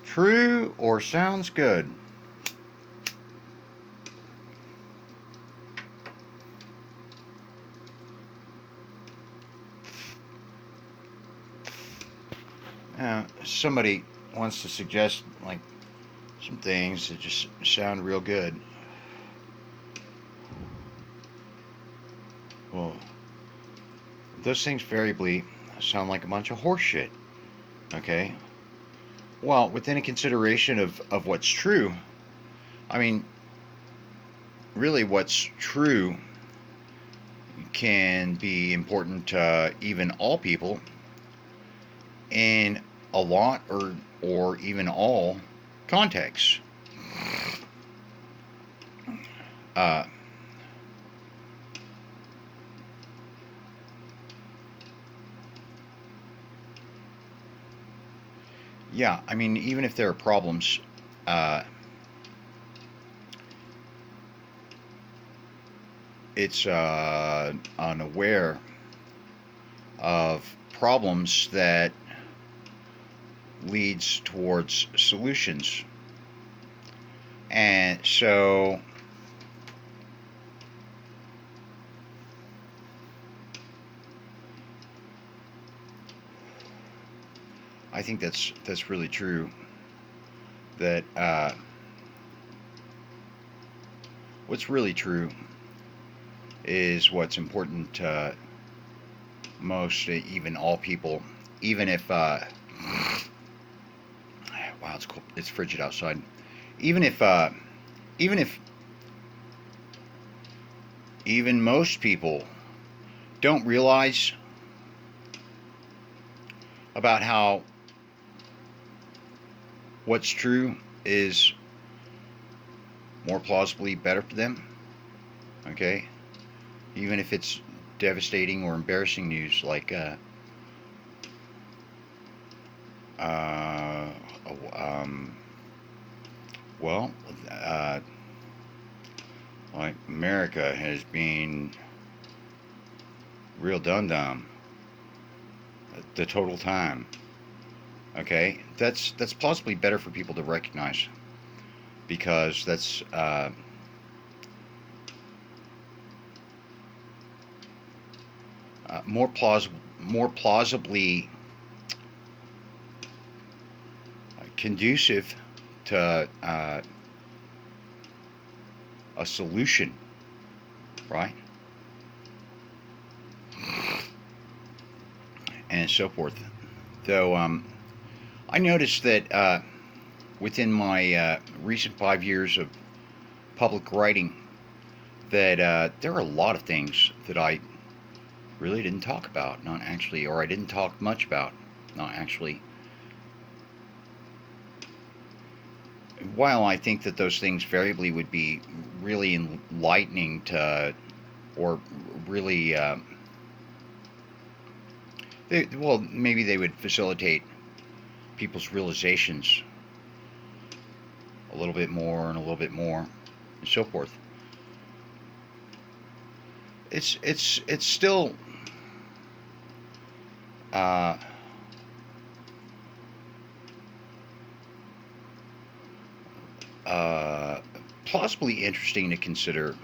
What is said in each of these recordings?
True or sounds good? Somebody wants to suggest like some things that just sound real good. Well, those things variably sound like a bunch of horse shit. Okay. Well, within a consideration of what's true, I mean, really, what's true can be important to even all people in a lot or even all contexts. Uh, yeah, I mean, even if there are problems, uh, it's unaware of problems that leads towards solutions. And so I think that's really true. That what's really true is what's important to most, even all people. Even if wow, it's cold, it's frigid outside. Even if even if even most people don't realize about how what's true is more plausibly better for them. Okay, even if it's devastating or embarrassing news, like uh, um, well, uh, like America has been real dum dum the total time. Okay, that's possibly better for people to recognize because that's more plausibly conducive to a solution, right? And so forth. Though I noticed that within my recent 5 years of public writing, that there are a lot of things that I really didn't talk about, not actually, or I didn't talk much about, not actually. While I think that those things variably would be really enlightening to, or really, well, maybe they would facilitate people's realizations a little bit more and a little bit more, and so forth. It's still uh, uh, plausibly interesting to consider,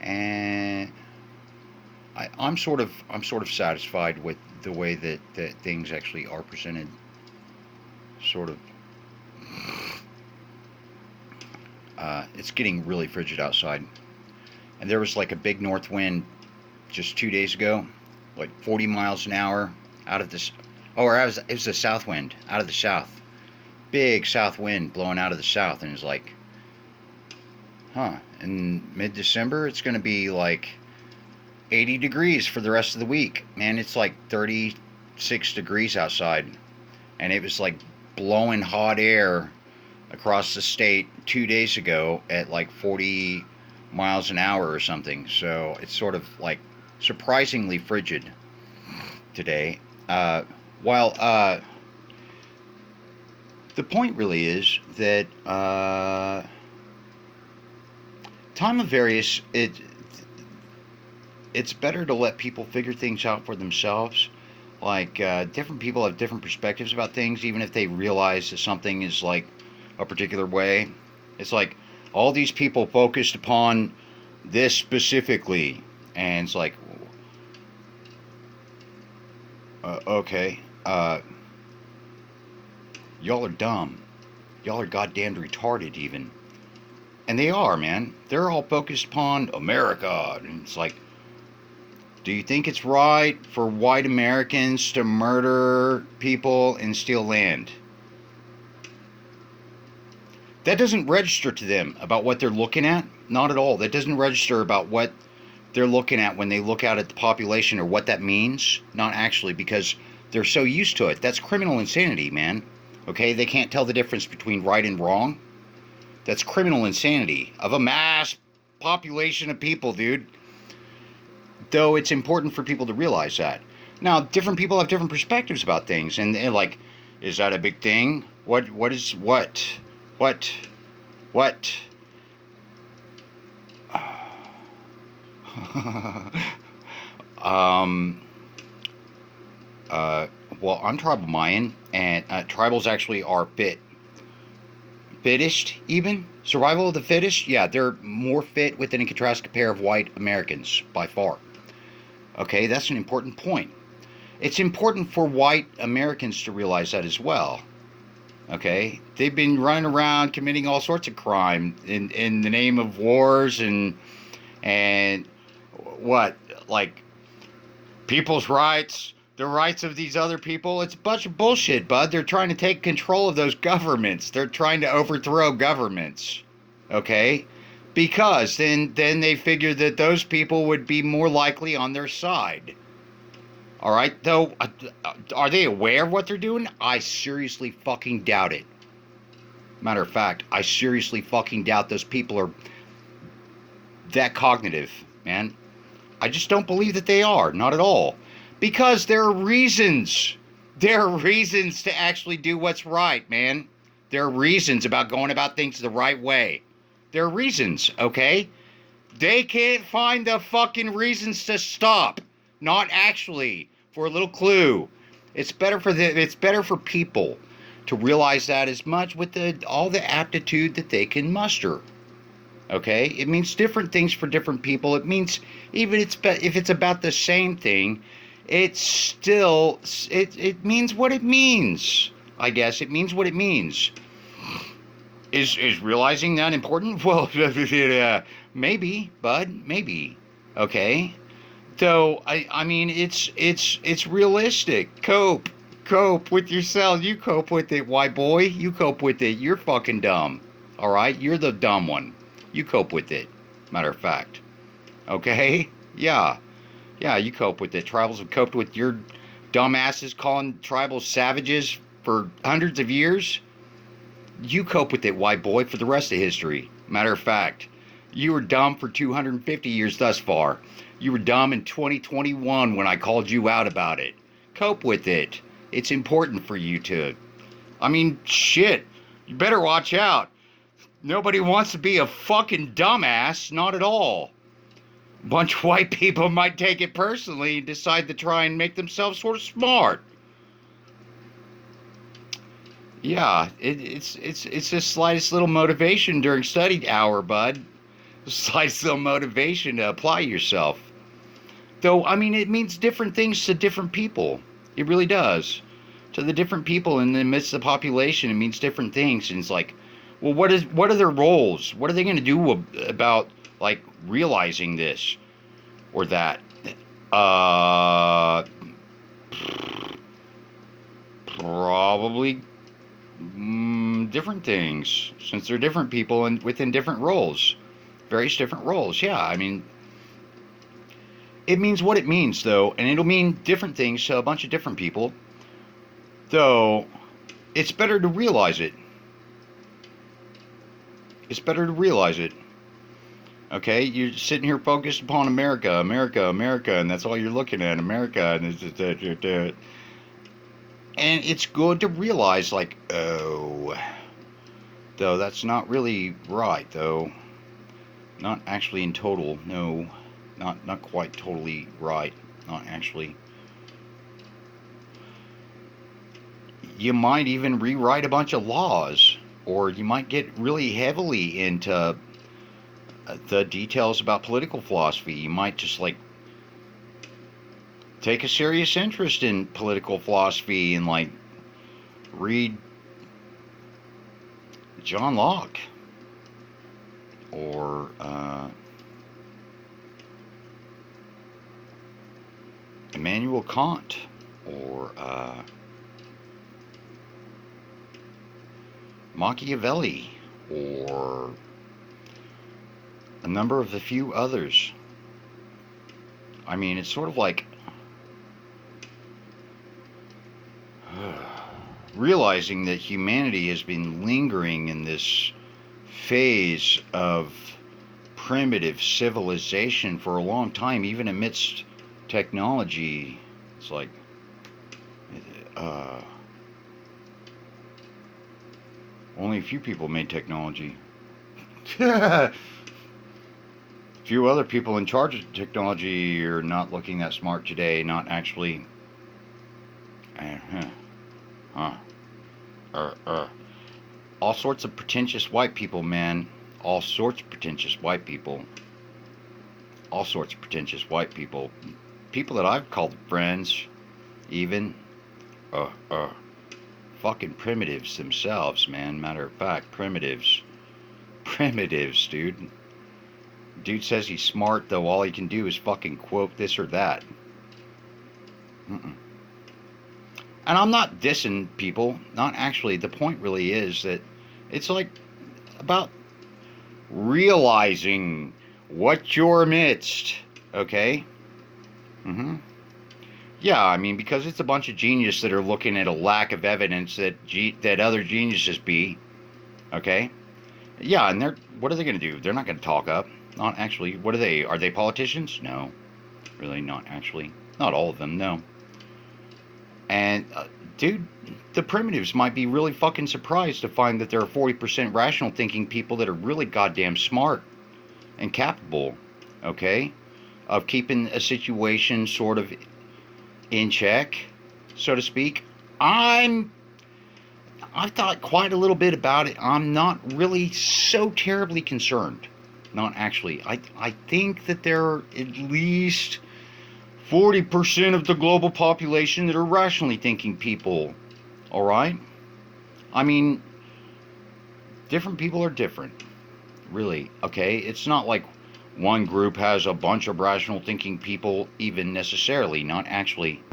and I'm sort of satisfied with the way that things actually are presented. Sort of, it's getting really frigid outside, and there was like a big north wind just 2 days ago, like 40 miles an hour out of this. Oh, or it was a south wind out of the south, big south wind blowing out of the south, and it's like, huh? In mid-December, it's going to be like 80 degrees for the rest of the week. Man, it's like 36 degrees outside, and it was like blowing hot air across the state 2 days ago at like 40 miles an hour or something. So it's sort of like surprisingly frigid today. While the point really is that time of various it's better to let people figure things out for themselves Like, different people have different perspectives about things, even if they realize that something is like a particular way. It's like all these people focused upon this specifically, and it's like, okay, y'all are dumb. Y'all are goddamn retarded, even. And they are, man. They're all focused upon America. And it's like, do you think it's right for white Americans to murder people and steal land? That doesn't register to them about what they're looking at. Not at all. That doesn't register about what they're looking at when they look out at the population or what that means. Not actually, because they're so used to it. That's criminal insanity, man. Okay? They can't tell the difference between right and wrong. That's criminal insanity of a mass population of people, dude. Though it's important for people to realize that. Now, different people have different perspectives about things, and like, is that a big thing? What is what? What? What? um well, I'm tribal Mayan, and tribals actually are fittest, even survival of the fittest. Yeah, they're more fit within a contrasted pair of white Americans by far. Okay, that's an important point. It's important for white Americans to realize that as well. Okay, they've been running around committing all sorts of crime in the name of wars and what, like, people's rights, the rights of these other people. It's a bunch of bullshit, bud. They're trying to take control of those governments. They're trying to overthrow governments. Okay? Because then they figured that those people would be more likely on their side. All right? Though, are they aware of what they're doing? I seriously fucking doubt it. Matter of fact, I seriously fucking doubt those people are that cognitive, man. I just don't believe that they are. Not at all. Because there are reasons. There are reasons to actually do what's right, man. There are reasons about going about things the right way. There are reasons, okay? They can't find the fucking reasons to stop. Not actually. For a little clue. It's better for people to realize that as much with all the aptitude that they can muster. Okay? It means different things for different people. It means even if it's about the same thing, it's still it means what it means. I guess it means what it means. Is realizing that important? Well, maybe, bud, maybe. Okay? So I mean it's realistic. Cope with yourself. You cope with it, white boy. You cope with it. You're fucking dumb. All right? You're the dumb one. You cope with it. Matter of fact. Okay? Yeah. Yeah, you cope with it. Tribals have coped with your dumbasses calling tribals savages for hundreds of years. You cope with it, white boy, for the rest of history. Matter of fact, you were dumb for 250 years thus far. You were dumb in 2021 when I called you out about it. Cope with it. It's important for you to. I mean, shit. You better watch out. Nobody wants to be a fucking dumbass. Not at all. A bunch of white people might take it personally and decide to try and make themselves sort of smart. Yeah, it's the slightest little motivation during study hour, bud. The slightest little motivation to apply yourself. Though, I mean, it means different things to different people. It really does. To the different people in the midst of the population, it means different things. And it's like, well, what are their roles? What are they going to do about, like, realizing this or that? Probably different things, since they're different people and within different roles. Various different roles, yeah. I mean, it means what it means, though, and it'll mean different things to a bunch of different people. Though, it's better to realize it. It's better to realize it. Okay, you're sitting here focused upon America, America, America, and that's all you're looking at, America, and it's good to realize, like, oh, though that's not really right, though. Not actually in total, no. Not quite totally right. Not actually. you might even rewrite a bunch of laws, or you might get really heavily into the details about political philosophy. You might just like take a serious interest in political philosophy and like read John Locke or Immanuel Kant or Machiavelli or a number of the few others. I mean, it's sort of like realizing that humanity has been lingering in this phase of primitive civilization for a long time, even amidst technology. It's like only a few people made technology. Few other people in charge of technology are not looking that smart today, not actually. All sorts of pretentious white people, man. All sorts of pretentious white people. All sorts of pretentious white people. People that I've called friends, even. Fucking primitives themselves, man. Matter of fact, primitives. Primitives, dude. Dude says he's smart, though all he can do is fucking quote this or that. And I'm not dissing people. Not actually. The point really is that it's like about realizing what you're amidst. Okay? Yeah, I mean, because it's a bunch of geniuses that are looking at a lack of evidence that that other geniuses be. Okay? Yeah, and what are they going to do? They're not going to talk up. Not actually. What are they? Are they politicians? No. Really, not actually. Not all of them, no. And, dude, the primitives might be really fucking surprised to find that there are 40% rational thinking people that are really goddamn smart and capable, okay, of keeping a situation sort of in check, so to speak. I've thought quite a little bit about it. I'm not really so terribly concerned. Not actually. I think that there are at least 40% of the global population that are rationally thinking people. All right? I mean, different people are different. Really. Okay? It's not like one group has a bunch of rational thinking people even necessarily. Not actually.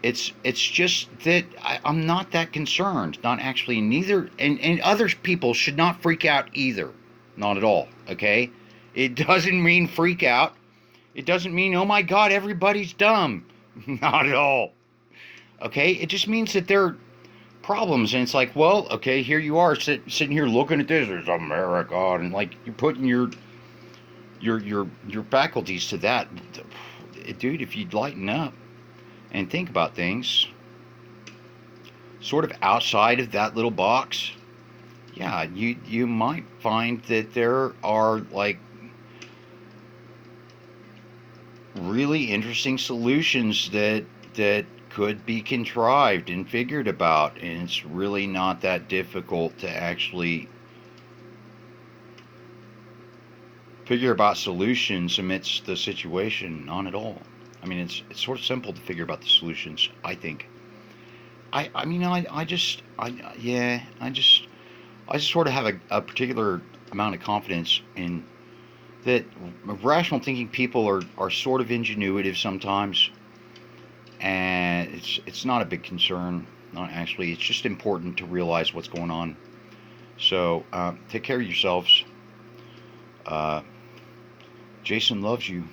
It's just that I'm not that concerned. Not actually. Neither. And other people should not freak out either. Not at all. Okay? It doesn't mean freak out. It doesn't mean, oh my God, everybody's dumb. Not at all. Okay? It just means that there are problems. And it's like, well, okay, here you are sitting here looking at this. There's America. And like, you're putting your faculties to that. Dude, if you'd lighten up and think about things sort of outside of that little box, yeah, you might find that there are like really interesting solutions that could be contrived and figured about, and it's really not that difficult to actually figure about solutions amidst the situation. Not at all. I mean, it's sort of simple to figure about the solutions, I think. I just sort of have a particular amount of confidence in that rational thinking people are sort of ingenuitive sometimes, and it's not a big concern. Not actually. It's just important to realize what's going on. So take care of yourselves. Jason loves you.